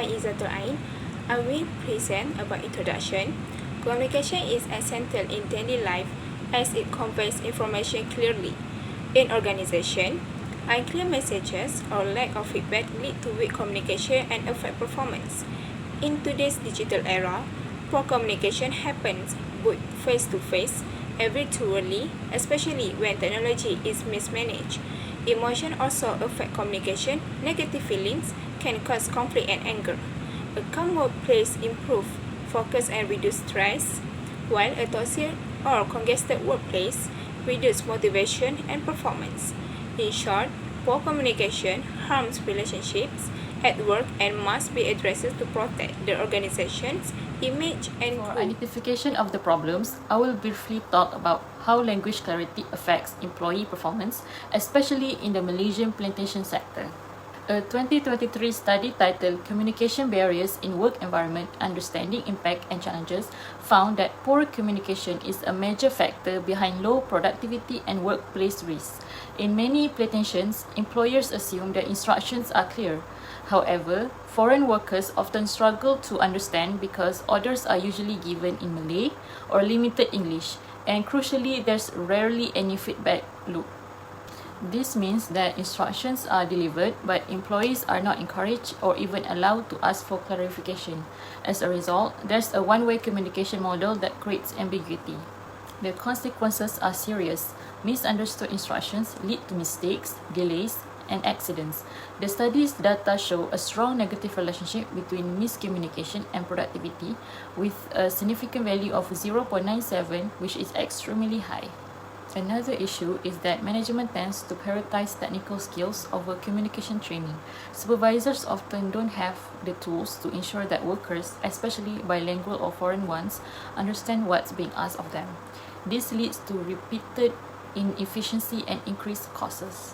EZZATUL. I will present about introduction. Communication is essential in daily life as it conveys information clearly. In organization, unclear messages or lack of feedback lead to weak communication and affect performance. In today's digital era, poor communication happens both face-to-face and virtually, especially when technology is mismanaged. Emotion also affect communication. Negative feelings can cause conflict and anger. A calm workplace improves focus and reduce stress, while a toxic or congested workplace reduces motivation and performance. In short, poor communication harms relationships at work and must be addressed to protect the organization's image and For identification of the problems, I will briefly talk about how language clarity affects employee performance, especially in the Malaysian plantation sector. A 2023 study titled Communication Barriers in Work Environment, Understanding Impact and Challenges found that poor communication is a major factor behind low productivity and workplace risks. In many plantations, employers assume that instructions are clear. However, foreign workers often struggle to understand because orders are usually given in Malay or limited English, and crucially, there's rarely any feedback loop. This means that instructions are delivered, but employees are not encouraged or even allowed to ask for clarification. As a result, there's a one-way communication model that creates ambiguity. The consequences are serious. Misunderstood instructions lead to mistakes, delays, and accidents. The study's data show a strong negative relationship between miscommunication and productivity, with a significant value of 0.97, which is extremely high. Another issue is that management tends to prioritize technical skills over communication training. Supervisors often don't have the tools to ensure that workers, especially bilingual or foreign ones, understand what's being asked of them. This leads to repeated inefficiency and increased costs.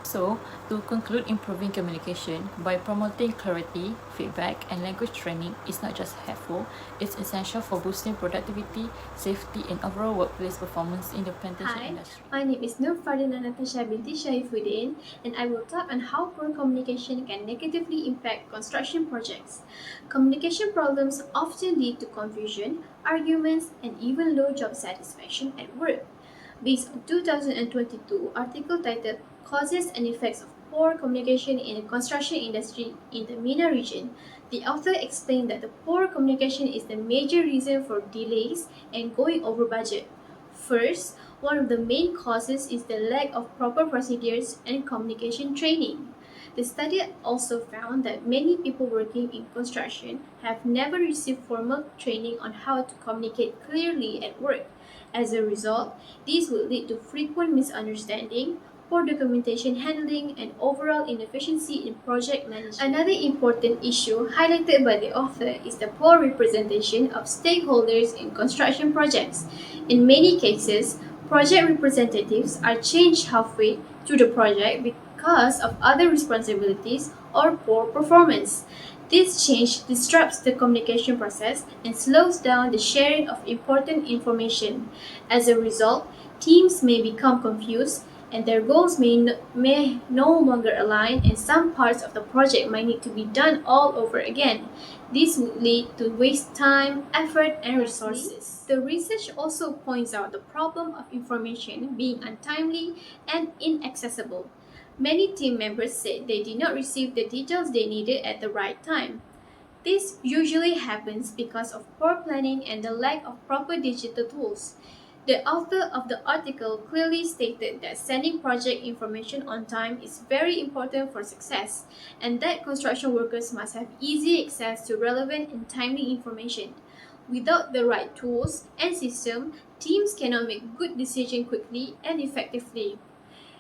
So, to conclude, improving communication by promoting clarity, feedback, and language training is not just helpful, it's essential for boosting productivity, safety, and overall workplace performance in the plantation industry. My name is Fareena Natasha binti SHAHIFUDDIN, and I will talk on how poor communication can negatively impact construction projects. Communication problems often lead to confusion, arguments, and even low job satisfaction at work. Based on 2022 article titled Causes and Effects of Poor Communication in the Construction Industry in the MENA region, the author explained that the poor communication is the major reason for delays and going over budget. First, one of the main causes is the lack of proper procedures and communication training. The study also found that many people working in construction have never received formal training on how to communicate clearly at work. As a result, this would lead to frequent misunderstanding, poor documentation handling, and overall inefficiency in project management. Another important issue highlighted by the author is the poor representation of stakeholders in construction projects. In many cases, project representatives are changed halfway through the project because of other responsibilities or poor performance. This change disrupts the communication process and slows down the sharing of important information. As a result, teams may become confused and their goals may no longer align, and some parts of the project might need to be done all over again. This would lead to waste time, effort, and resources. The research also points out the problem of information being untimely and inaccessible. Many team members said they did not receive the details they needed at the right time. This usually happens because of poor planning and the lack of proper digital tools. The author of the article clearly stated that sending project information on time is very important for success, and that construction workers must have easy access to relevant and timely information. Without the right tools and system, teams cannot make good decisions quickly and effectively.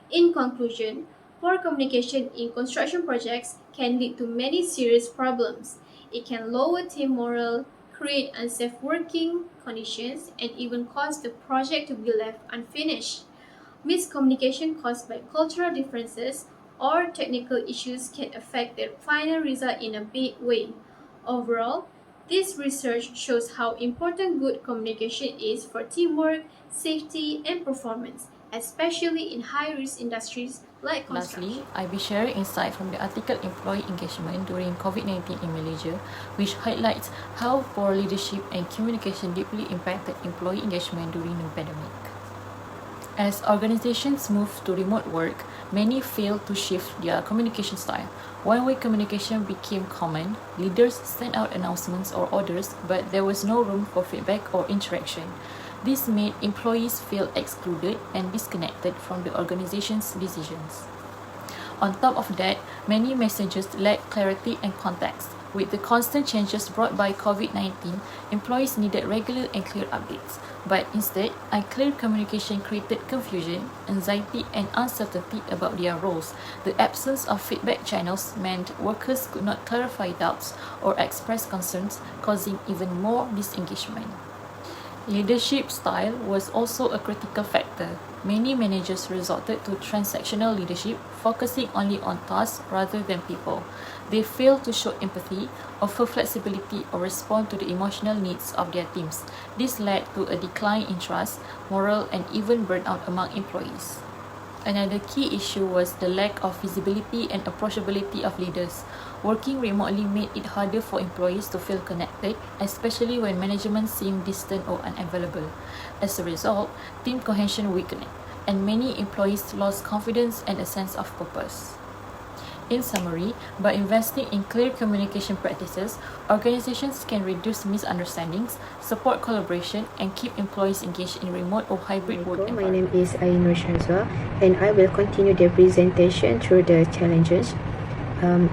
In conclusion, poor communication in construction projects can lead to many serious problems. It can lower team morale, create unsafe working conditions, and even cause the project to be left unfinished. Miscommunication caused by cultural differences or technical issues can affect the final result in a big way. Overall, this research shows how important good communication is for teamwork, safety, and performance, especially in high-risk industries like Lastly, construction. I'll be sharing insight from the article Employee Engagement during COVID-19 in Malaysia, which highlights how poor leadership and communication deeply impacted employee engagement during the pandemic. As organizations move to remote work, many failed to shift their communication style. One-way communication became common. Leaders sent out announcements or orders, but there was no room for feedback or interaction. This made employees feel excluded and disconnected from the organization's decisions. On top of that, many messages lack clarity and context. With the constant changes brought by COVID-19, employees needed regular and clear updates. But instead, unclear communication created confusion, anxiety, and uncertainty about their roles. The absence of feedback channels meant workers could not clarify doubts or express concerns, causing even more disengagement. Leadership style was also a critical factor. Many managers resorted to transactional leadership, focusing only on tasks rather than people. They failed to show empathy, offer flexibility, or respond to the emotional needs of their teams. This led to a decline in trust, morale, and even burnout among employees. Another key issue was the lack of visibility and approachability of leaders. Working remotely made it harder for employees to feel connected, especially when management seemed distant or unavailable. As a result, team cohesion weakened, and many employees lost confidence and a sense of purpose. In summary, by investing in clear communication practices, organizations can reduce misunderstandings, support collaboration, and keep employees engaged in remote or hybrid work My environments. name is SYAZWA and I will continue the presentation through the challenges.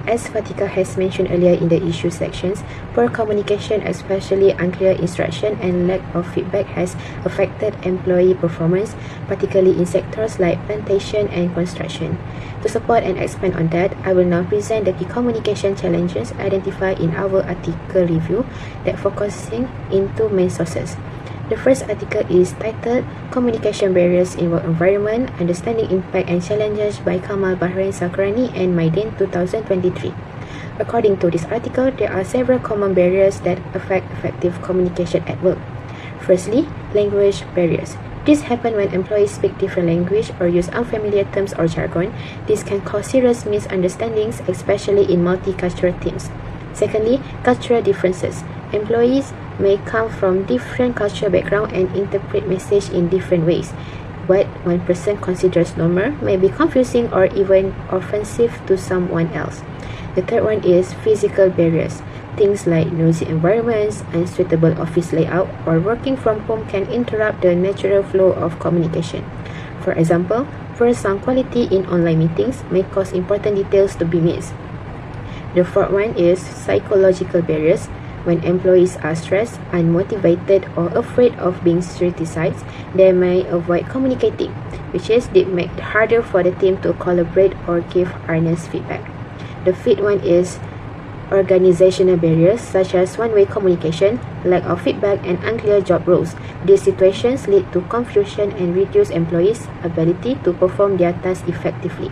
As FATIEQA has mentioned earlier in the issue sections, poor communication, especially unclear instruction and lack of feedback, has affected employee performance, particularly in sectors like plantation and construction. To support and expand on that, I will now present the key communication challenges identified in our article review that focusing into main sources. The first article is titled Communication Barriers in Work Environment, Understanding Impact and Challenges by Kamal Bahrain Sakrani and Maidin 2023. According to this article, there are several common barriers that affect effective communication at work. Firstly, language barriers. This happens when employees speak different language or use unfamiliar terms or jargon. This can cause serious misunderstandings, especially in multicultural teams. Secondly, cultural differences. Employees may come from different cultural background and interpret message in different ways. What one person considers normal may be confusing or even offensive to someone else. The third one is physical barriers. Things like noisy environments, unsuitable office layout, or working from home can interrupt the natural flow of communication. For example, poor sound quality in online meetings may cause important details to be missed. The fourth one is psychological barriers. When employees are stressed, unmotivated, or afraid of being criticized, they may avoid communicating, which make it harder for the team to collaborate or give honest feedback. The fifth one is organizational barriers such as one-way communication, lack of feedback, and unclear job roles. These situations lead to confusion and reduce employees' ability to perform their tasks effectively.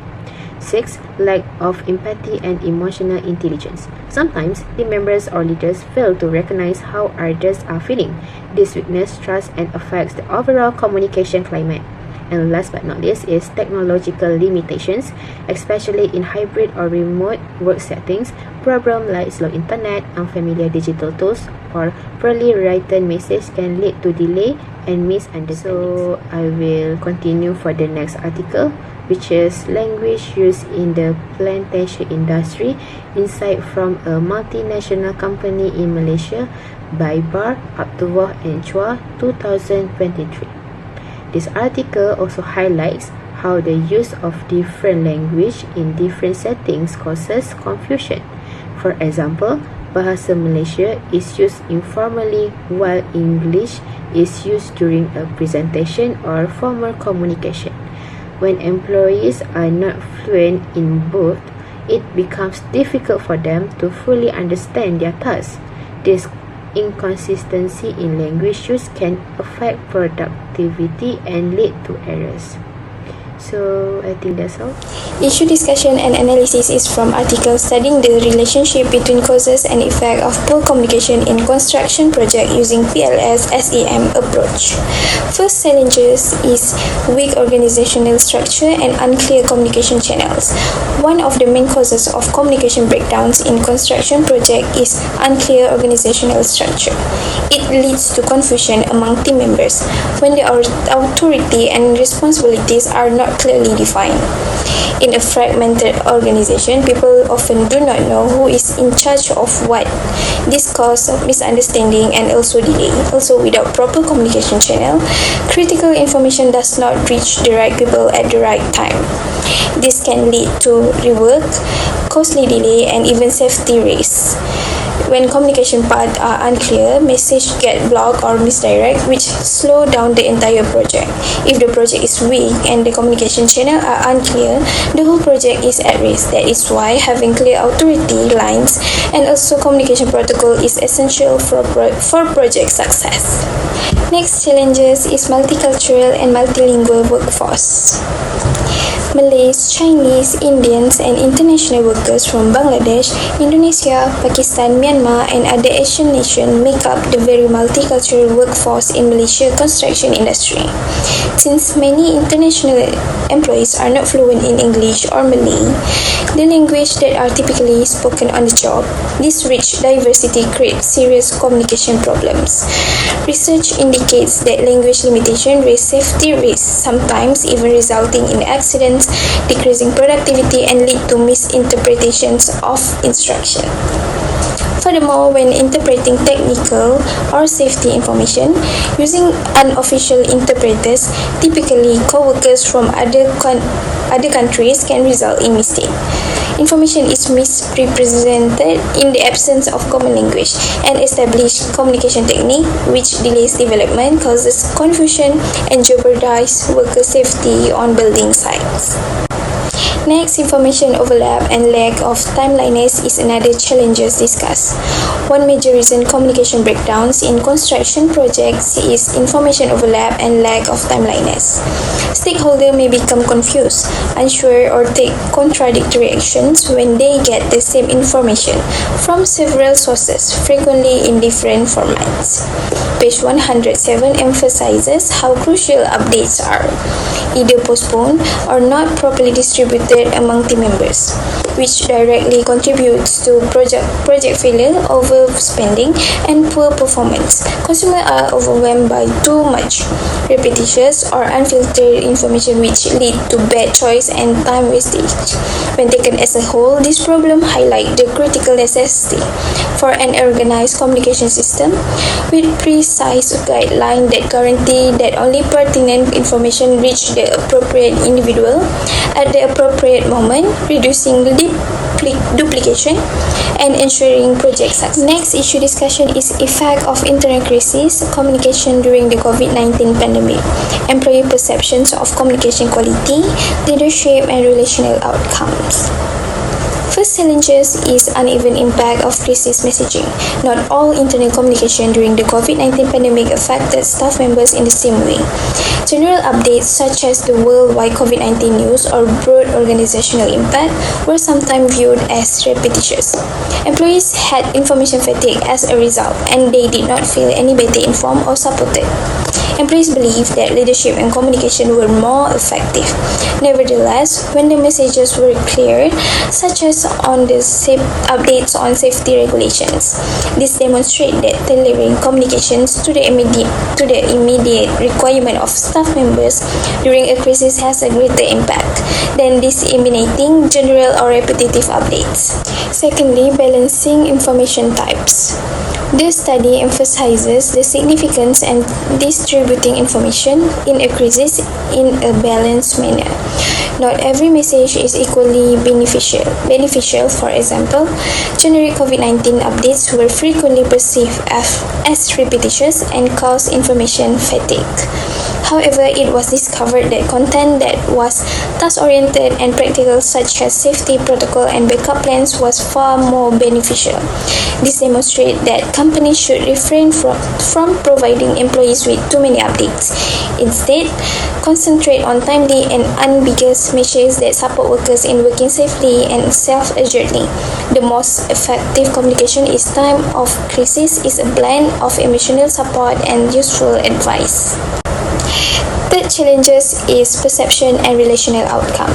6. Lack of empathy and emotional intelligence. Sometimes, team members or leaders fail to recognize how others are feeling. This weakness trust and affects the overall communication climate. And last but not least is technological limitations, especially in hybrid or remote work settings. Problems like slow internet, unfamiliar digital tools, or poorly written message can lead to delay and misunderstandings. So I will continue for the next article, which is language used in the plantation industry, insight from a multinational company in Malaysia by Bar, Abdullah and Chua 2023. This article also highlights how the use of different language in different settings causes confusion. For example, Bahasa Malaysia is used informally while English is used during a presentation or formal communication. When employees are not fluent in both, it becomes difficult for them to fully understand their tasks. This inconsistency in language use can affect productivity and lead to errors. So I think that's all. Issue discussion and analysis is from article studying the relationship between causes and effect of poor communication in construction project using PLS SEM approach. First challenges is weak organizational structure and unclear communication channels. One of the main causes of communication breakdowns in construction project is unclear organizational structure. It leads to confusion among team members when the authority and responsibilities are not clearly defined. In a fragmented organization, people often do not know who is in charge of what. This causes misunderstanding and also delay. Also, without proper communication channel, critical information does not reach the right people at the right time. This can lead to rework, costly delay, and even safety risks. When communication paths are unclear, messages get blocked or misdirect, which slow down the entire project. If the project is weak and the communication channels are unclear, the whole project is at risk. That is why having clear authority lines and also communication protocol is essential for project success. Next challenges is multicultural and multilingual workforce. Malays, Chinese, Indians, and international workers from Bangladesh, Indonesia, Pakistan, Myanmar, and other Asian nations make up the very multicultural workforce in Malaysia construction industry. Since many international employees are not fluent in English or Malay, the language that are typically spoken on the job, this rich diversity creates serious communication problems. Research indicates that language limitation raise safety risks, sometimes even resulting in accidents, decreasing productivity, and lead to misinterpretations of instruction. Furthermore, when interpreting technical or safety information, using unofficial interpreters, typically co-workers from other countries, can result in mistake. Information is misrepresented in the absence of common language and established communication technique, which delays development, causes confusion, and jeopardizes worker safety on building sites. Next, information overlap and lack of timeliness is another challenge discussed. One major reason communication breakdowns in construction projects is information overlap and lack of timeliness. Stakeholders may become confused, unsure, or take contradictory actions when they get the same information from several sources, frequently in different formats. Page 107 emphasizes how crucial updates are, either postponed or not properly distributed among team members, which directly contributes to project failure, overspending, and poor performance. Consumers are overwhelmed by too much repetitious or unfiltered information, which lead to bad choice and time wastage. When taken as a whole, this problem highlights the critical necessity for an organized communication system with precise guidelines that guarantee that only pertinent information reach the appropriate individual at the appropriate moment, reducing duplication and ensuring project success. Next issue discussion is effect of internet crisis communication during the COVID-19 pandemic, employee perceptions of communication quality, leadership, and relational outcomes. First challenges is uneven impact of crisis messaging. Not all internet communication during the COVID-19 pandemic affected staff members in the same way. General updates such as the worldwide COVID-19 news or broad organizational impact were sometimes viewed as repetitious. Employees had information fatigue as a result, and they did not feel any better informed or supported. Employees believed that leadership and communication were more effective. Nevertheless, when the messages were clear, such as on the updates on safety regulations, this demonstrates that tailoring communications to the immediate requirement of staff members during a crisis has a greater impact than disseminating general or repetitive updates. Secondly, balancing information types. This study emphasizes the significance and distributing information in a crisis in a balanced manner. Not every message is equally beneficial. For example, generic COVID-19 updates were frequently perceived as repetitious and caused information fatigue. However, it was discovered that content that was task-oriented and practical, such as safety protocol and backup plans, was far more beneficial. This demonstrates that companies should refrain from providing employees with too many updates. Instead, concentrate on timely and ambiguous measures that support workers in working safely and self-assuredly. The most effective communication in time of crisis is a blend of emotional support and useful advice. Third challenges is perception and relational outcome.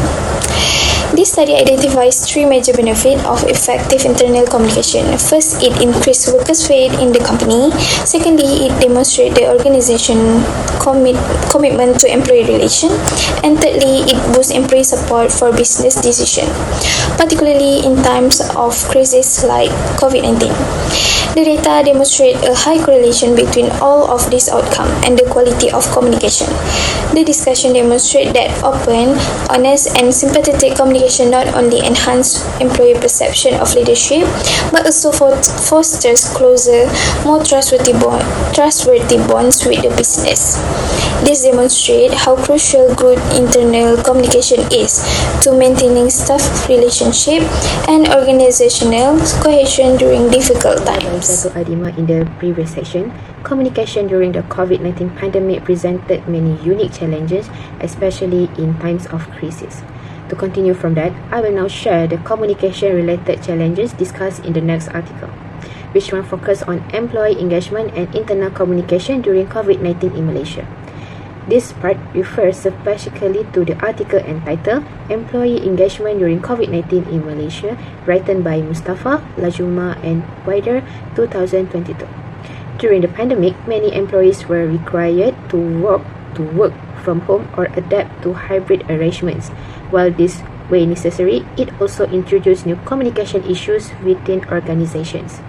This study identifies three major benefits of effective internal communication. First, it increases workers' faith in the company. Secondly, it demonstrates the organization's commitment to employee relations. And thirdly, it boosts employee support for business decisions, particularly in times of crisis like COVID-19. The data demonstrate a high correlation between all of these outcomes and the quality of communication. The discussion demonstrates that open, honest, and sympathetic communication not only enhance employee perception of leadership, but also fosters closer, more trustworthy bonds with the business. This demonstrates how crucial good internal communication is to maintaining staff relationship and organizational cohesion during difficult times. To ADIMA in the previous section, communication during the COVID-19 pandemic presented many unique challenges, especially in times of crisis. To continue from that, I will now share the communication-related challenges discussed in the next article, which one focus on employee engagement and internal communication during COVID-19 in Malaysia. This part refers specifically to the article entitled Employee Engagement During COVID-19 in Malaysia, written by Mustafa, Lajuma and Wider, 2022. During the pandemic, many employees were required to work from home or adapt to hybrid arrangements. While this way necessary, it also introduced new communication issues within organizations.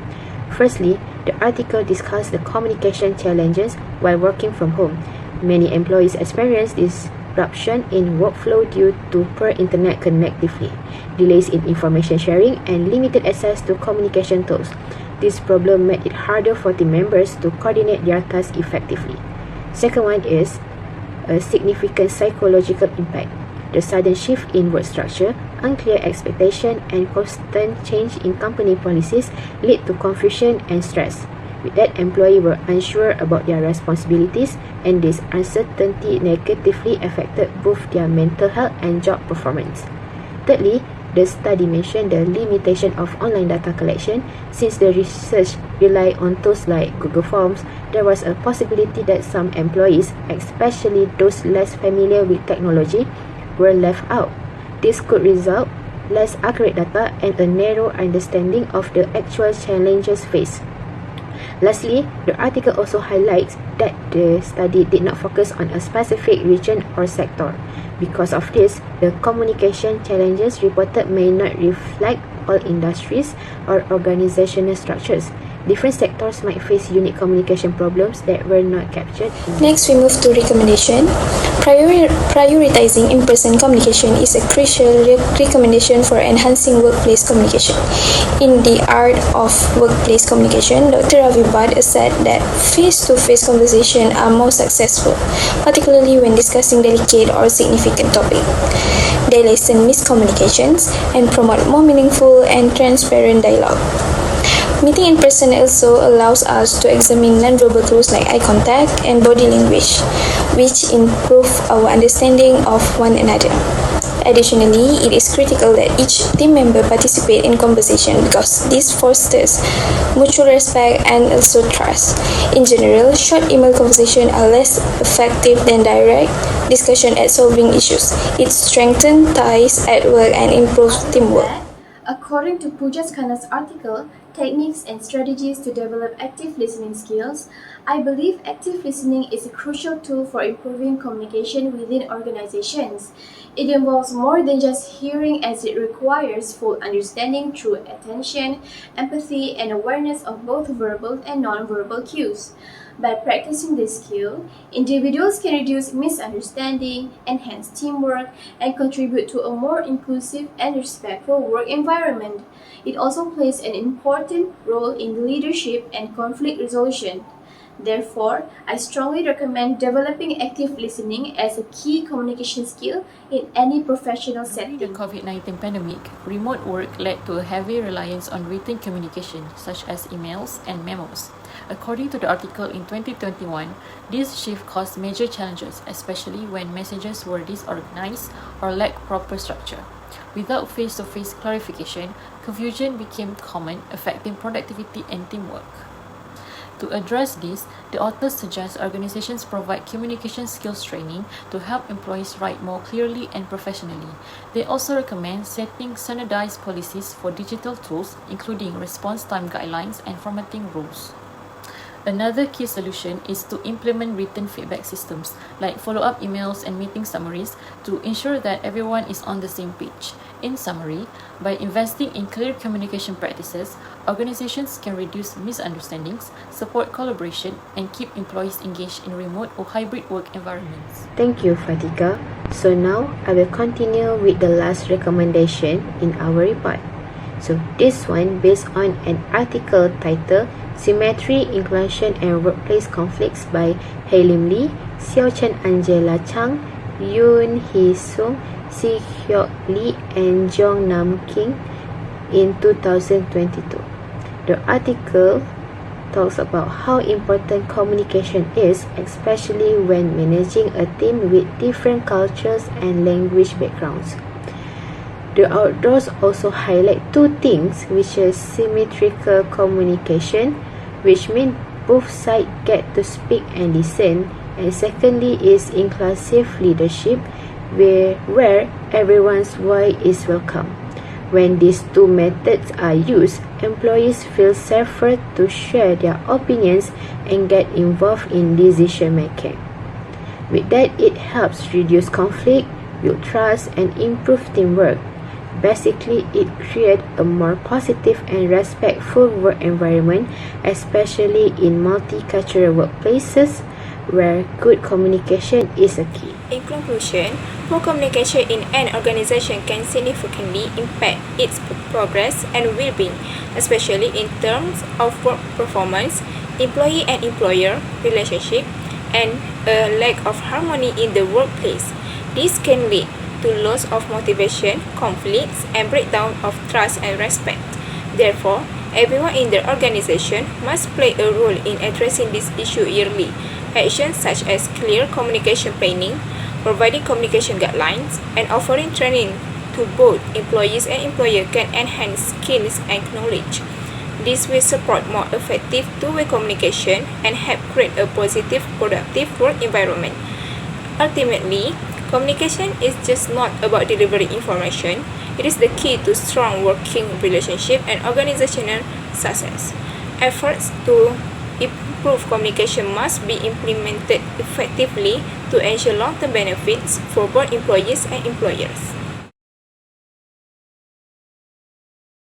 Firstly, the article discussed the communication challenges while working from home. Many employees experience disruption in workflow due to poor internet connectivity, delays in information sharing, and limited access to communication tools. This problem made it harder for team members to coordinate their tasks effectively. Second one is a significant psychological impact. The sudden shift in work structure, unclear expectation, and constant change in company policies lead to confusion and stress. With that, employees were unsure about their responsibilities, and this uncertainty negatively affected both their mental health and job performance. Thirdly, the study mentioned the limitation of online data collection. Since the research relied on tools like Google Forms, there was a possibility that some employees, especially those less familiar with technology, were left out. This could result less accurate data and a narrow understanding of the actual challenges faced. Lastly, the article also highlights that the study did not focus on a specific region or sector. Because of this, the communication challenges reported may not reflect all industries or organizational structures. Different sectors might face unique communication problems that were not captured. Next, we move to recommendation. Prioritizing in-person communication is a crucial recommendation for enhancing workplace communication. In The Art of Workplace Communication, Dr. Ravi Bhatt said that face-to-face conversations are more successful, particularly when discussing delicate or significant topics. They lessen miscommunications and promote more meaningful and transparent dialogue. Meeting in person also allows us to examine non-verbal clues like eye contact and body language, which improve our understanding of one another. Additionally, it is critical that each team member participate in conversation because this fosters mutual respect and also trust. In general, short email conversations are less effective than direct discussion at solving issues. It strengthens ties at work and improves teamwork. According to Pooja's Khanna's article, Techniques and Strategies to Develop Active Listening Skills, I believe active listening is a crucial tool for improving communication within organizations. It involves more than just hearing, as it requires full understanding through attention, empathy, and awareness of both verbal and non-verbal cues. By practicing this skill, individuals can reduce misunderstanding, enhance teamwork, and contribute to a more inclusive and respectful work environment. It also plays an important role in leadership and conflict resolution. Therefore, I strongly recommend developing active listening as a key communication skill in any professional During the setting. COVID-19 pandemic, remote work led to a heavy reliance on written communication, such as emails and memos. According to the article in 2021, this shift caused major challenges, especially when messages were disorganized or lacked proper structure. Without face-to-face clarification, confusion became common, affecting productivity and teamwork. To address this, the authors suggest organizations provide communication skills training to help employees write more clearly and professionally. They also recommend setting standardized policies for digital tools, including response time guidelines and formatting rules. Another key solution is to implement written feedback systems like follow-up emails and meeting summaries to ensure that everyone is on the same page. In summary, by investing in clear communication practices, organizations can reduce misunderstandings, support collaboration, and keep employees engaged in remote or hybrid work environments. Thank you, Fatika. So now I will continue with the last recommendation in our report. So this one based on an article titled Symmetry, Inclusion and Workplace Conflicts by Halim Lee, Xiao Chen Angela Chang, Yoon Hee Sung, Si Hyok Lee and Jong Nam King in 2022. The article talks about how important communication is, especially when managing a team with different cultures and language backgrounds. The authors also highlight two things, which is symmetrical communication, which means both sides get to speak and listen, and secondly is inclusive leadership, where everyone's voice is welcome. When these two methods are used, employees feel safer to share their opinions and get involved in decision making. With that, it helps reduce conflict, build trust, and improve teamwork. Basically, it creates a more positive and respectful work environment, especially in multicultural workplaces where good communication is a key. In conclusion, poor communication in an organization can significantly impact its progress and well-being, especially in terms of work performance, employee and employer relationship, and a lack of harmony in the workplace. This can lead to loss of motivation, conflicts, and breakdown of trust and respect. Therefore, everyone in the organization must play a role in addressing this issue yearly. Actions such as clear communication planning, providing communication guidelines, and offering training to both employees and employer can enhance skills and knowledge. This will support more effective two-way communication and help create a positive, productive work environment. Ultimately, communication is just not about delivering information. It is the key to strong working relationship and organizational success. Efforts to improve communication must be implemented effectively to ensure long-term benefits for both employees and employers.